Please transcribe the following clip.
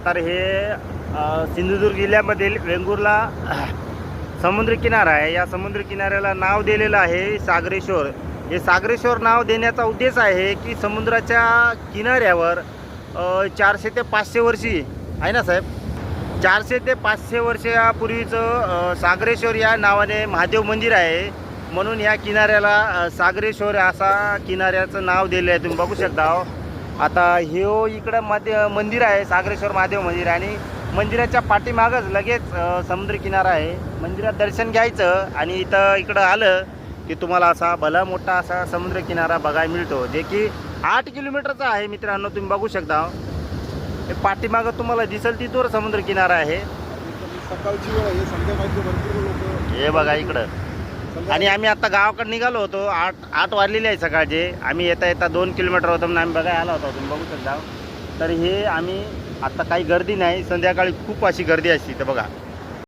तर हे सिंधुदुर्ग जिल्ह्यामधील वेंगुर्ला समुद्र किनारा आहे. या समुद्र किनाऱ्याला नाव दिलेलं आहे सागरेश्वर. हे सागरेश्वर नाव देण्याचा उद्देश आहे की समुद्राच्या किनाऱ्यावर 400 ते 500 वर्षी आहे ना साहेब, 400 ते 500 वर्षापूर्वीचं सागरेश्वर या नावाने महादेव मंदिर आहे. म्हणून या किनाऱ्याला सागरेश्वर असा किनाऱ्याचं नाव दिलं आहे. तुम्ही बघू शकता. आता हे इकडं मंदिर आहे, सागरेश्वर महादेव मंदिर, आणि मंदिराच्या पाठीमागच लगेच समुद्र किनारा आहे. मंदिरात दर्शन घ्यायचं आणि इकडं आलं की तुम्हाला असा भला मोठा असा समुद्र किनारा बघायला मिळतो, जे की 8 किलोमीटरचा आहे मित्रांनो. तुम्ही बघू शकता. हे पाठीमागं तुम्हाला दिसेल तिथवर समुद्र किनारा आहे. सकाळची वेळ आहे, संध्याकाळचे भरपूर लोक हे बघा इकडं. आणि आम्ही आता गावाकडे निघालो होतो. 8 वाजलेले आहे सकाळचे. आम्ही येता 2 किलोमीटर होतो म्हणून आम्ही बघायला आलो होतो. तुम्ही बघू शकता. तर हे आम्ही आता काही गर्दी नाही, संध्याकाळी खूप अशी गर्दी असते. तर बघा